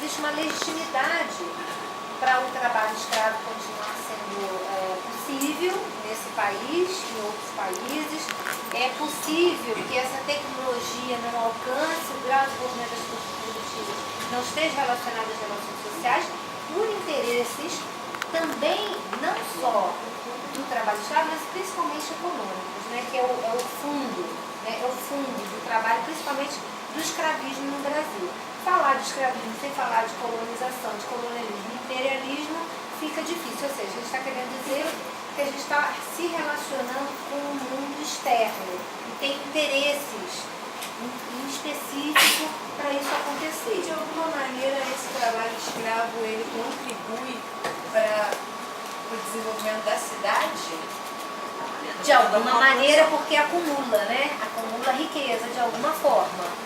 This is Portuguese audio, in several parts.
existe uma legitimidade para o trabalho escravo continuar sendo possível nesse país, em outros países. É possível que essa tecnologia não alcance o grau de desenvolvimento das forças produtivas, não esteja relacionada às relações sociais, por interesses também, não só do trabalho escravo, mas principalmente econômicos, né, que é o fundo, né, é o fundo do trabalho, principalmente do escravismo no Brasil. Falar de escravismo sem falar de colonização, de colonialismo e imperialismo fica difícil, ou seja, a gente está querendo dizer que a gente está se relacionando com o mundo externo e tem interesses em específico para isso acontecer. De alguma maneira, esse trabalho escravo ele contribui para o desenvolvimento da cidade? De alguma maneira, porque acumula, né? Acumula riqueza de alguma forma.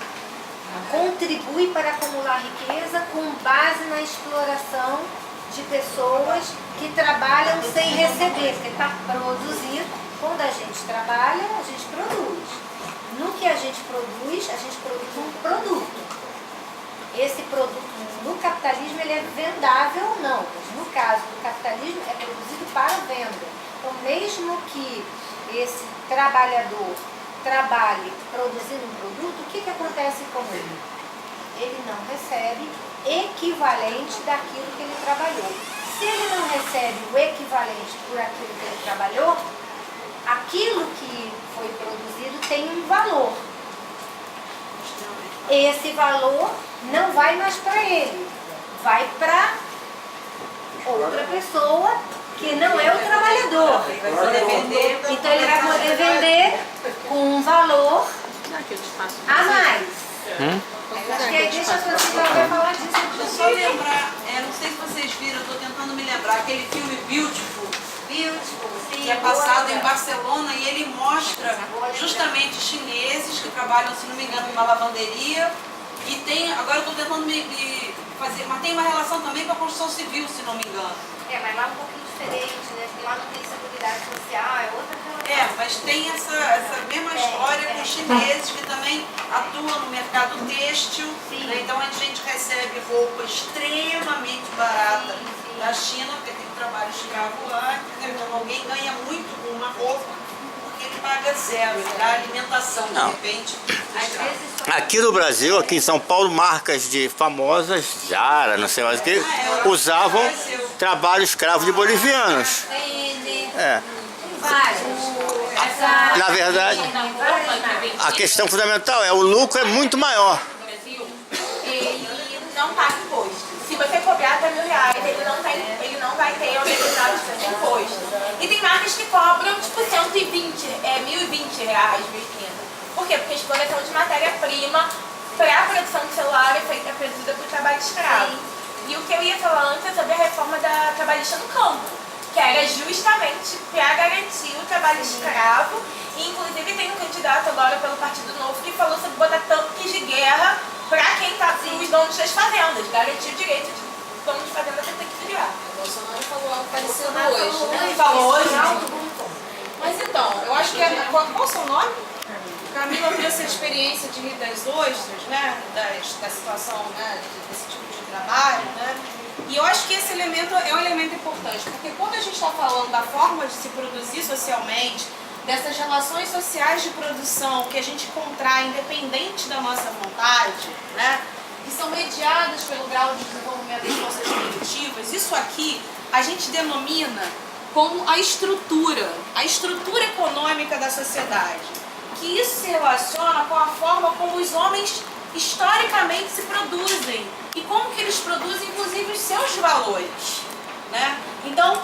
Contribui para acumular riqueza com base na exploração de pessoas que trabalham sem receber, porque está produzindo. Quando a gente trabalha, a gente produz. No que a gente produz um produto. Esse produto no capitalismo ele é vendável ou não, mas no caso do capitalismo é produzido para venda. Então, mesmo que esse trabalhador trabalhe produzindo um produto, o que acontece com ele? Ele não recebe equivalente daquilo que ele trabalhou. Se ele não recebe o equivalente por aquilo que ele trabalhou, aquilo que foi produzido tem um valor. Esse valor não vai mais para ele, vai para outra pessoa que não é o trabalhador. Então ele vai poder vender com um valor a mais. Acho que aí deixa a Francisca vai falar disso. Deixa eu só lembrar, não sei se vocês viram, eu estou tentando me lembrar, aquele filme Beautiful, Sim, que é passado em Barcelona, e ele mostra justamente chineses que trabalham, se não me engano, numa lavanderia, e tem, agora eu estou tentando me fazer, mas tem uma relação também com a construção civil, se não me engano. Mas lá é um pouquinho diferente, né? Porque lá não tem seguridade social, é outra relação. Mas tem essa mesma história com chineses que também atuam no mercado têxtil, né? Então a gente recebe roupa extremamente barata da China, porque tem trabalho escravo lá, então alguém ganha muito com uma roupa porque ele paga zero, ele dá alimentação, de repente. Aqui no Brasil, aqui em São Paulo, marcas de famosas, Zara, não sei mais o que, usavam trabalho escravo de bolivianos. Na verdade, a questão fundamental é o lucro é muito maior. Ele não paga imposto. Se você cobrar até R$1.000, ele não vai ter a obrigação de fazer imposto. E tem marcas que cobram tipo R$120, R$1.020, R$1.030. Por quê? Porque a exploração de matéria-prima para a produção de celular é produzida por trabalho escravo. E o que eu ia falar antes é sobre a reforma da trabalhista no campo, que era justamente para garantir o trabalho escravo. E inclusive tem um candidato agora pelo Partido Novo que falou sobre botar tanques de guerra para quem está os donos das fazendas, garantir o direito de donos de fazenda ter que criar. O Bolsonaro falou algo parecido hoje, né? Ele falou hoje? Mas então, eu acho que qual é o seu nome? Camila trouxe a experiência de Rio das Ostras, né? Da situação, né? Desse tipo de trabalho, né? E eu acho que esse elemento é um elemento importante, porque quando a gente está falando da forma de se produzir socialmente, dessas relações sociais de produção que a gente contrai independente da nossa vontade, né? Que são mediadas pelo grau de desenvolvimento das forças produtivas, isso aqui a gente denomina como a estrutura econômica da sociedade. Que isso se relaciona com a forma como os homens historicamente se produzem e como que eles produzem, inclusive, os seus valores, né? Então,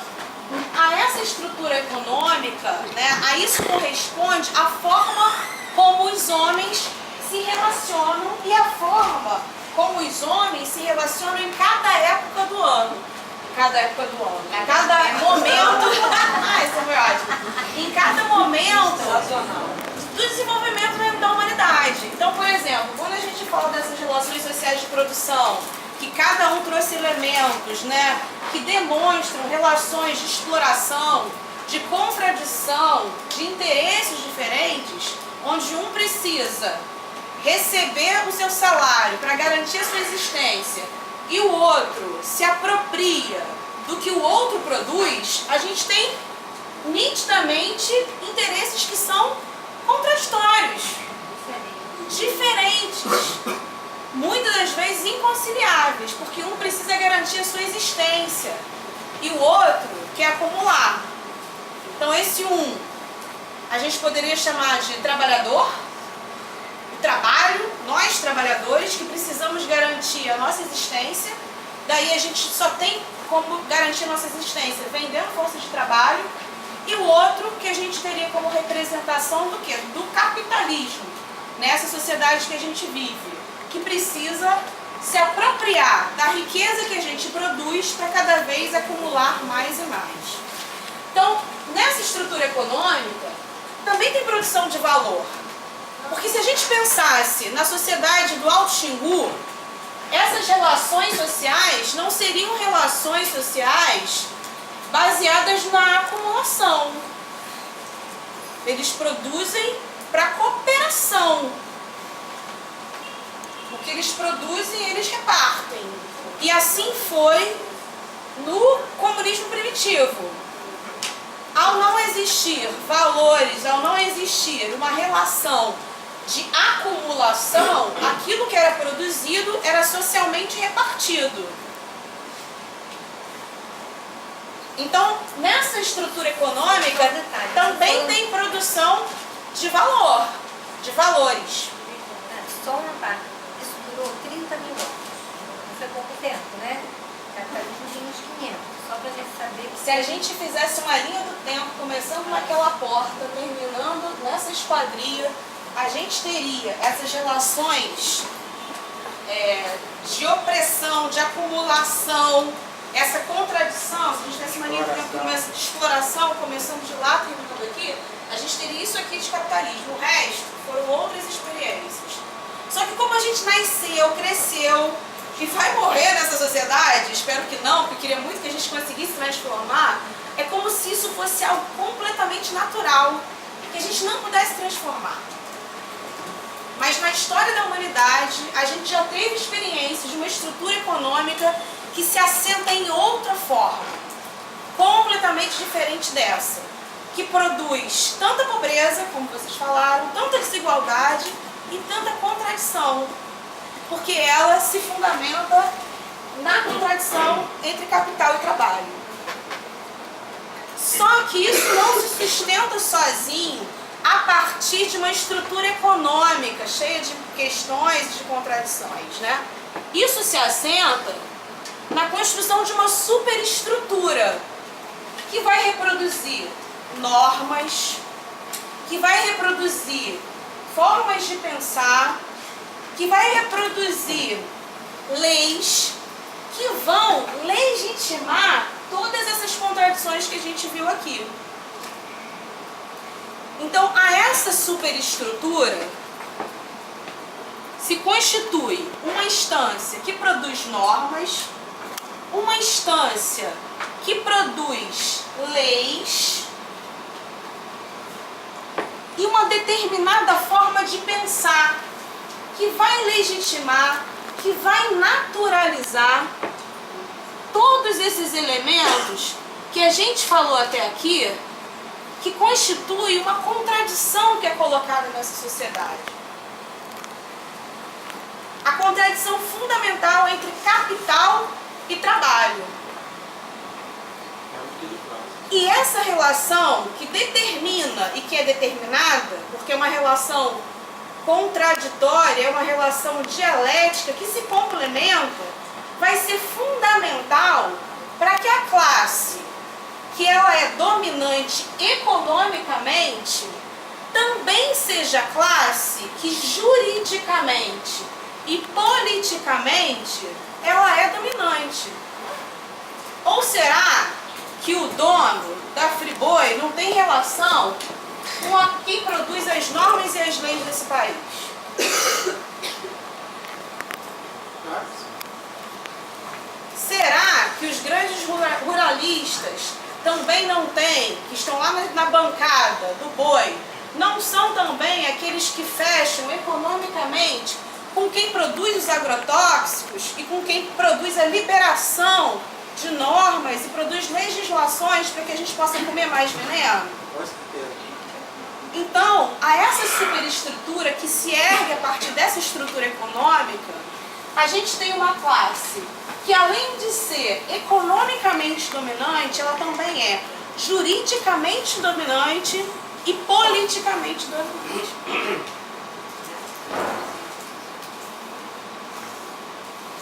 a essa estrutura econômica, né, a isso corresponde a forma como os homens se relacionam e a forma como os homens se relacionam em cada época do ano. Em cada momento. Isso foi ótimo. Em cada momento do desenvolvimento da humanidade. Então, por exemplo, quando a gente fala dessas relações sociais de produção, que cada um trouxe elementos, né, que demonstram relações de exploração, de contradição, de interesses diferentes, onde um precisa receber o seu salário para garantir a sua existência e o outro se apropria do que o outro produz, a gente tem nitidamente interesses que são contraditórios, diferentes, muitas das vezes inconciliáveis, porque um precisa garantir a sua existência e o outro quer acumular. Então esse um, a gente poderia chamar de trabalhador, o trabalho, nós trabalhadores que precisamos garantir a nossa existência, daí a gente só tem como garantir a nossa existência vendendo força de trabalho, e o outro que a gente teria como representação do quê? Do capitalismo, nessa sociedade que a gente vive, que precisa se apropriar da riqueza que a gente produz para cada vez acumular mais e mais. Então, nessa estrutura econômica, também tem produção de valor. Porque se a gente pensasse na sociedade do Alto Xingu, essas relações sociais não seriam relações sociais baseadas na acumulação. Eles produzem para cooperação. O que eles produzem, eles repartem. E assim foi no comunismo primitivo. Ao não existir valores, ao não existir uma relação de acumulação, aquilo que era produzido era socialmente repartido. Então, nessa estrutura econômica, também tem produção de valor, de valores. Só uma parte. Isso durou 30 mil anos. Não foi pouco tempo, né? Capitalismo de uns 500. Só para a gente saber que... Se a gente fizesse uma linha do tempo, começando naquela porta, terminando nessa esquadria, a gente teria essas relações de opressão, de acumulação, essa contradição. Se a gente tivesse uma linha do tempo de exploração, começando de lá, terminando aqui, a gente teria isso aqui de capitalismo. O resto foram outras experiências. Só que como a gente nasceu, cresceu e vai morrer nessa sociedade, espero que não, porque eu queria muito que a gente conseguisse transformar, é como se isso fosse algo completamente natural, que a gente não pudesse transformar. Mas na história da humanidade, a gente já teve experiências de uma estrutura econômica que se assenta em outra forma, completamente diferente dessa, que produz tanta pobreza, como vocês falaram, tanta desigualdade e tanta contradição, porque ela se fundamenta na contradição entre capital e trabalho. Só que isso não se sustenta sozinho a partir de uma estrutura econômica cheia de questões e de contradições, né? Isso se assenta na construção de uma superestrutura que vai reproduzir normas, que vai reproduzir formas de pensar, que vai reproduzir leis que vão legitimar todas essas contradições que a gente viu aqui. Então, a essa superestrutura se constitui uma instância que produz normas, uma instância que produz leis e uma determinada forma de pensar que vai legitimar, que vai naturalizar todos esses elementos que a gente falou até aqui, que constitui uma contradição que é colocada nessa sociedade. A contradição fundamental entre capital e trabalho. E essa relação que determina e que é determinada, porque é uma relação contraditória, é uma relação dialética que se complementa, vai ser fundamental para que a classe, que ela é dominante economicamente, também seja a classe que juridicamente e politicamente ela é dominante. Ou será que o dono da Friboi não tem relação com quem produz as normas e as leis desse país? Será que os grandes ruralistas também não têm, que estão lá na bancada do boi, não são também aqueles que fecham economicamente com quem produz os agrotóxicos e com quem produz a liberação de normas e produz legislações para que a gente possa comer mais veneno? Então, a essa superestrutura que se ergue a partir dessa estrutura econômica, a gente tem uma classe que, além de ser economicamente dominante, ela também é juridicamente dominante e politicamente dominante.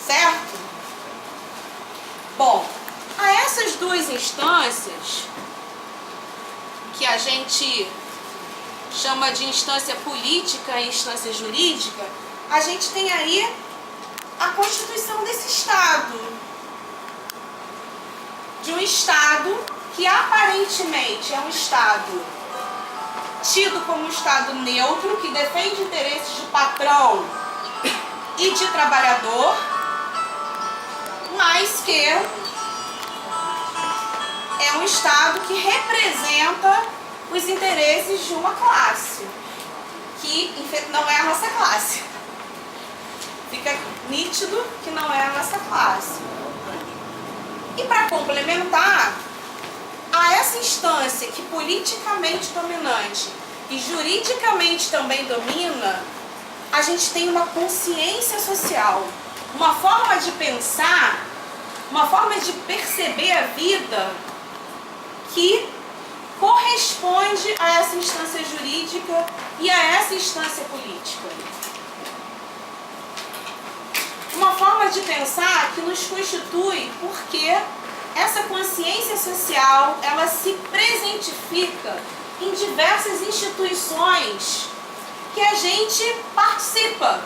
Certo? Bom, a essas duas instâncias, que a gente chama de instância política e instância jurídica, a gente tem aí a constituição desse Estado. De um Estado que aparentemente é um Estado tido como um Estado neutro, que defende interesses de patrão e de trabalhador, mas que é um Estado que representa os interesses de uma classe, que não é a nossa classe. Fica nítido que não é a nossa classe. E para complementar, a essa instância que politicamente dominante e juridicamente também domina, a gente tem uma consciência social, uma forma de pensar, uma forma de perceber a vida que corresponde a essa instância jurídica e a essa instância política. Uma forma de pensar que nos constitui porque essa consciência social, ela se presentifica em diversas instituições que a gente participa.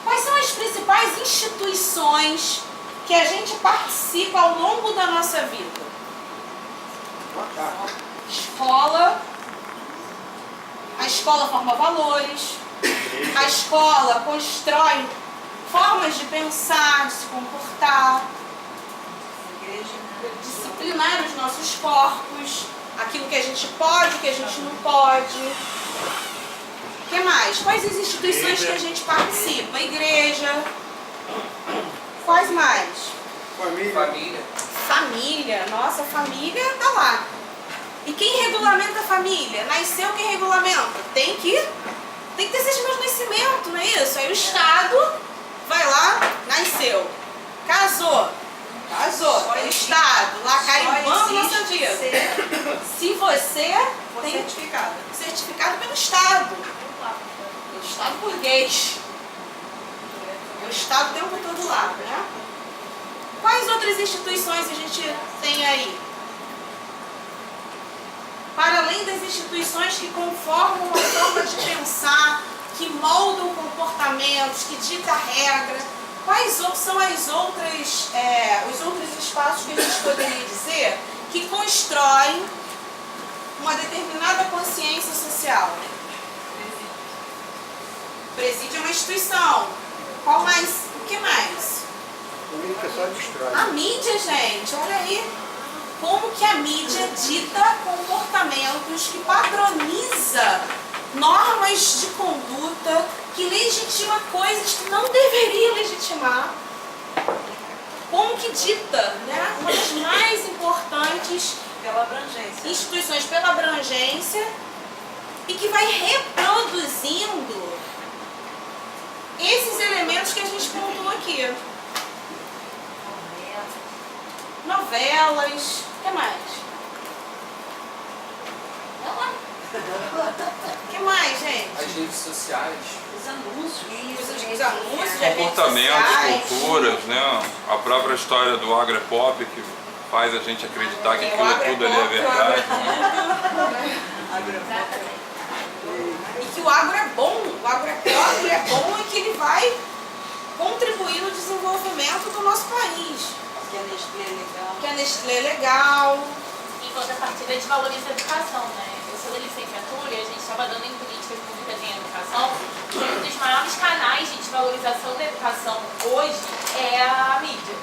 Quais são as principais instituições que a gente participa ao longo da nossa vida? Escola. A escola forma valores. A escola constrói formas de pensar, de se comportar. Disciplinar os nossos corpos, aquilo que a gente pode, o que a gente não pode. O que mais? Quais as instituições que a gente participa? A igreja. Quais mais? Família. Família. Nossa, família tá lá. E quem regulamenta a família? Nasceu quem regulamenta? Tem que ter certidão de nascimento, não é isso? Aí o Estado vai lá, nasceu. Casou. É o Estado, lá carimbando nossa vida. Se você tem certificado pelo Estado. Pelo Estado burguês. É o Estado o tempo todo lá, né? Quais outras instituições a gente tem aí? Para além das instituições que conformam uma forma de pensar, que moldam comportamentos, que ditam regra, quais são os outros espaços que a gente poderia dizer que constroem uma determinada consciência social? Presídio é uma instituição. Qual mais? O que mais? A mídia, gente, olha aí. Como que a mídia dita comportamentos, que patroniza normas de conduta, que legitima coisas que não deveria legitimar. Como que dita, né? Uma das mais importantes instituições pela abrangência e que vai reproduzindo esses elementos que a gente pontuou aqui. Novelas, o que mais? O que mais, gente? As redes sociais. Os anúncios. Os anúncios, as redes Comportamentos, sociais. culturas, né? A própria história do agro é pop, que faz a gente acreditar que aquilo tudo ali é verdade. E que o agro é bom, o agro é próprio, é bom e que ele vai contribuir no desenvolvimento do nosso país. Que a Nestlé é legal. Que a Nestlé é legal. Em contrapartida, desvaloriza a educação, né? Eu sou da licenciatura e a gente estava dando em políticas públicas em educação. Um dos maiores canais de desvalorização da educação hoje é a mídia.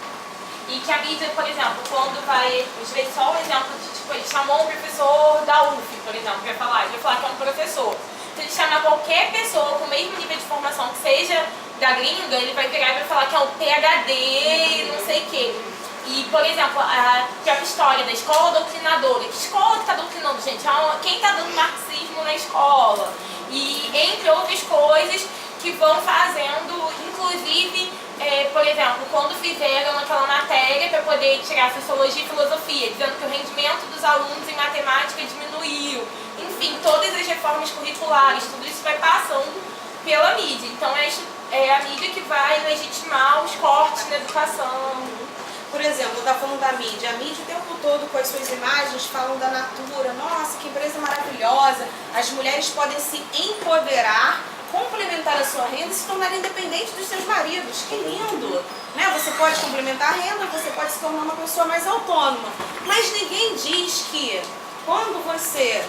E que a mídia, por exemplo, quando vai... Às vezes só um exemplo de, tipo, ele chamou um professor da UF, por exemplo, ele vai falar que é um professor. Se ele chamar qualquer pessoa com o mesmo nível de formação, que seja da gringa, ele vai virar e vai falar que é um PhD e não sei o quê. E, por exemplo, a própria história da escola doutrinadora. Que escola que está doutrinando, gente? Quem está dando marxismo na escola? E entre outras coisas que vão fazendo, inclusive, por exemplo, quando fizeram aquela matéria para poder tirar sociologia e filosofia, dizendo que o rendimento dos alunos em matemática diminuiu. Enfim, todas as reformas curriculares, tudo isso vai passando pela mídia. Então é a mídia que vai legitimar os cortes na educação. Por exemplo, eu estava falando da mídia. A mídia o tempo todo com as suas imagens falam da Natura. Nossa, que empresa maravilhosa. As mulheres podem se empoderar, complementar a sua renda e se tornar independentes dos seus maridos. Que lindo! Né? Você pode complementar a renda, você pode se tornar uma pessoa mais autônoma. Mas ninguém diz que quando você...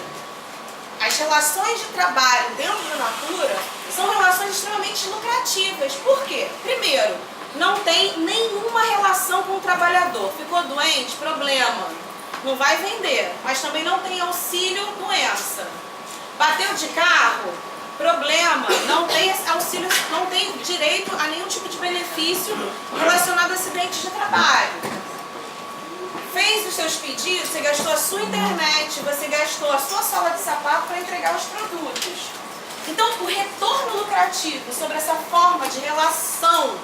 As relações de trabalho dentro da Natura são relações extremamente lucrativas. Por quê? Primeiro, não tem nenhuma relação com o trabalhador. Ficou doente? Problema. Não vai vender. Mas também não tem auxílio doença. Bateu de carro? Problema. Não tem auxílio, não tem direito a nenhum tipo de benefício relacionado a acidentes de trabalho. Fez os seus pedidos, você gastou a sua internet, você gastou a sua sola de sapato para entregar os produtos. Então, o retorno lucrativo sobre essa forma de relação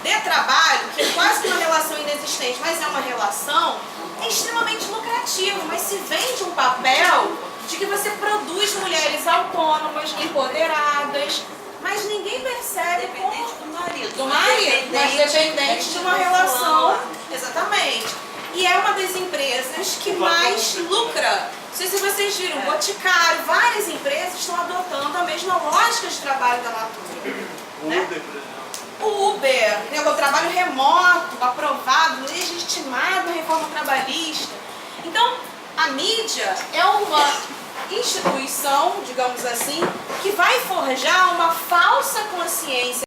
de trabalho, que é quase uma relação inexistente, mas é uma relação, é extremamente lucrativo, mas se vende um papel de que você produz mulheres autônomas, empoderadas, mas ninguém percebe Dependente do marido. do marido, mas dependente de uma relação. Exatamente. E é uma das empresas que mais lucra. Não sei se vocês viram, o Boticário, várias empresas estão adotando a mesma lógica de trabalho da Natura. Né? O Uber, né, o trabalho remoto, aprovado, legitimado na reforma trabalhista. Então, a mídia é uma instituição, digamos assim, que vai forjar uma falsa consciência